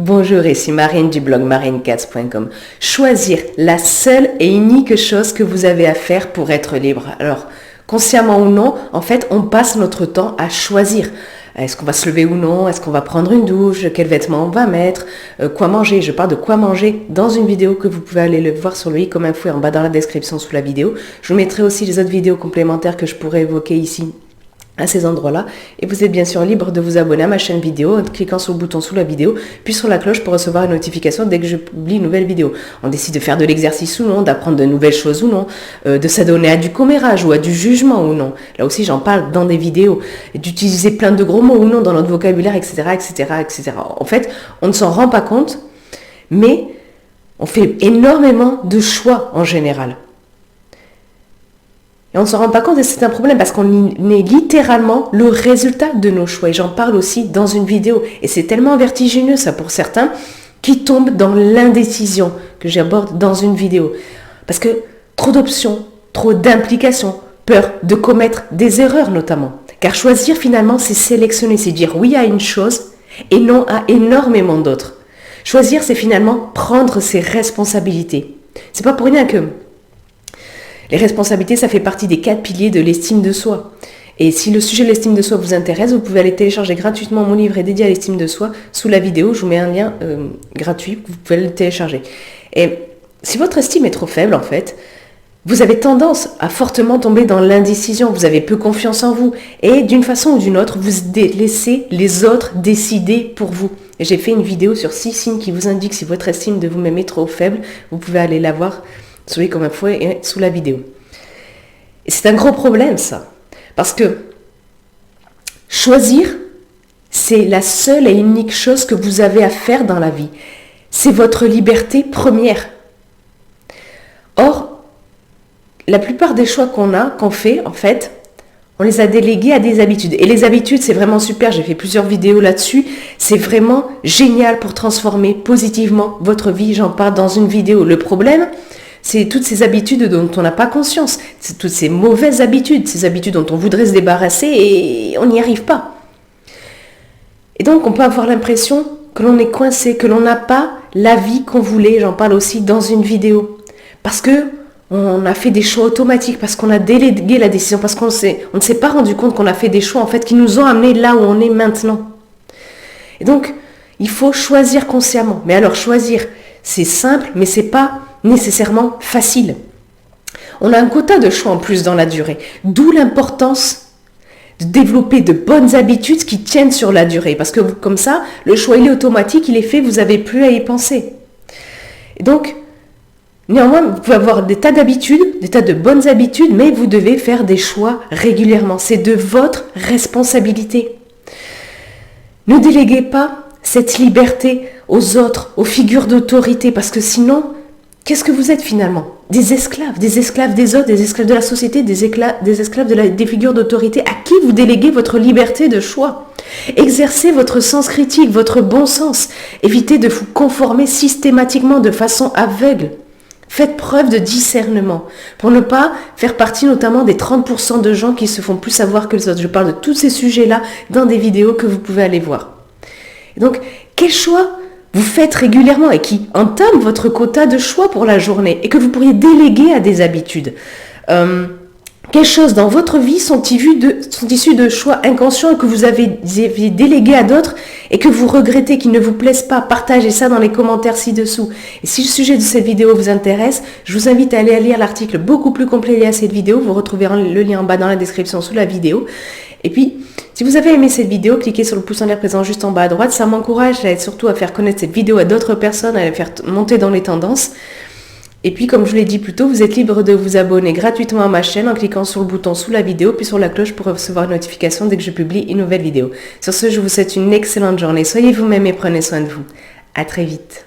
Bonjour, ici Marine du blog marinecats.com. Choisir la seule et unique chose que vous avez à faire pour être libre. Alors, consciemment ou non, en fait, on passe notre temps à choisir. Est-ce qu'on va se lever ou non? Est-ce qu'on va prendre une douche? Quels vêtements on va mettre? Quoi manger? Je parle de quoi manger dans une vidéo que vous pouvez aller le voir sur le i comme un fouet en bas dans la description sous la vidéo. Je vous mettrai aussi les autres vidéos complémentaires que je pourrais évoquer ici à ces endroits-là. Et vous êtes bien sûr libre de vous abonner à ma chaîne vidéo en cliquant sur le bouton sous la vidéo, puis sur la cloche pour recevoir une notification dès que je publie une nouvelle vidéo. On décide de faire de l'exercice ou non, d'apprendre de nouvelles choses ou non, de s'adonner à du commérage ou à du jugement ou non. Là aussi, j'en parle dans des vidéos. D'utiliser plein de gros mots ou non dans notre vocabulaire, etc., etc., etc. En fait, on ne s'en rend pas compte, mais on fait énormément de choix en général. Et on ne s'en rend pas compte et c'est un problème parce qu'on est littéralement le résultat de nos choix. Et j'en parle aussi dans une vidéo. Et c'est tellement vertigineux ça pour certains qui tombent dans l'indécision que j'aborde dans une vidéo. Parce que trop d'options, trop d'implications, peur de commettre des erreurs notamment. Car choisir finalement c'est sélectionner, c'est dire oui à une chose et non à énormément d'autres. Choisir c'est finalement prendre ses responsabilités. C'est pas pour rien que les responsabilités, ça fait partie des 4 piliers de l'estime de soi. Et si le sujet de l'estime de soi vous intéresse, vous pouvez aller télécharger gratuitement mon livre dédié à l'estime de soi. Sous la vidéo, je vous mets un lien gratuit, vous pouvez le télécharger. Et si votre estime est trop faible, en fait, vous avez tendance à fortement tomber dans l'indécision. Vous avez peu confiance en vous. Et d'une façon ou d'une autre, vous laissez les autres décider pour vous. Et j'ai fait une vidéo sur 6 signes qui vous indiquent si votre estime de vous-même est trop faible. Vous pouvez aller la voir. Celui comme un fouet et sous la vidéo. Et c'est un gros problème ça. Parce que choisir, c'est la seule et unique chose que vous avez à faire dans la vie. C'est votre liberté première. Or, la plupart des choix qu'on fait, en fait, on les a délégués à des habitudes. Et les habitudes, c'est vraiment super. J'ai fait plusieurs vidéos là-dessus. C'est vraiment génial pour transformer positivement votre vie. J'en parle dans une vidéo. Le problème, c'est toutes ces habitudes dont on n'a pas conscience. C'est toutes ces mauvaises habitudes, ces habitudes dont on voudrait se débarrasser et on n'y arrive pas. Et donc, on peut avoir l'impression que l'on est coincé, que l'on n'a pas la vie qu'on voulait. J'en parle aussi dans une vidéo. Parce que on a fait des choix automatiques, parce qu'on a délégué la décision, parce qu'on ne s'est pas rendu compte qu'on a fait des choix en fait qui nous ont amenés là où on est maintenant. Et donc, il faut choisir consciemment. Mais alors, choisir, c'est simple, mais c'est pas nécessairement facile. On a un quota de choix en plus dans la durée, d'où l'importance de développer de bonnes habitudes qui tiennent sur la durée, parce que comme ça, le choix il est automatique, il est fait, vous n'avez plus à y penser. Et donc, néanmoins, vous pouvez avoir des tas d'habitudes, des tas de bonnes habitudes, mais vous devez faire des choix régulièrement. C'est de votre responsabilité. Ne déléguez pas cette liberté aux autres, aux figures d'autorité, parce que sinon, qu'est-ce que vous êtes finalement? Des esclaves des autres, des esclaves de la société, des esclaves des figures d'autorité à qui vous déléguez votre liberté de choix. Exercez votre sens critique, votre bon sens. Évitez de vous conformer systématiquement de façon aveugle. Faites preuve de discernement pour ne pas faire partie notamment des 30% de gens qui se font plus savoir que les autres. Je parle de tous ces sujets-là dans des vidéos que vous pouvez aller voir. Et donc, quel choix vous faites régulièrement et qui entame votre quota de choix pour la journée et que vous pourriez déléguer à des habitudes. Quelles choses dans votre vie sont issues de choix inconscients et que vous avez délégués à d'autres et que vous regrettez, qui ne vous plaisent pas? Partagez ça dans les commentaires ci-dessous. Et si le sujet de cette vidéo vous intéresse, je vous invite à aller lire l'article beaucoup plus complet lié à cette vidéo. Vous retrouverez le lien en bas dans la description sous la vidéo. Et puis, si vous avez aimé cette vidéo, cliquez sur le pouce en l'air présent juste en bas à droite. Ça m'encourage surtout à faire connaître cette vidéo à d'autres personnes, à la faire monter dans les tendances. Et puis, comme je l'ai dit plus tôt, vous êtes libre de vous abonner gratuitement à ma chaîne en cliquant sur le bouton sous la vidéo, puis sur la cloche pour recevoir une notification dès que je publie une nouvelle vidéo. Sur ce, je vous souhaite une excellente journée. Soyez vous-même et prenez soin de vous. À très vite.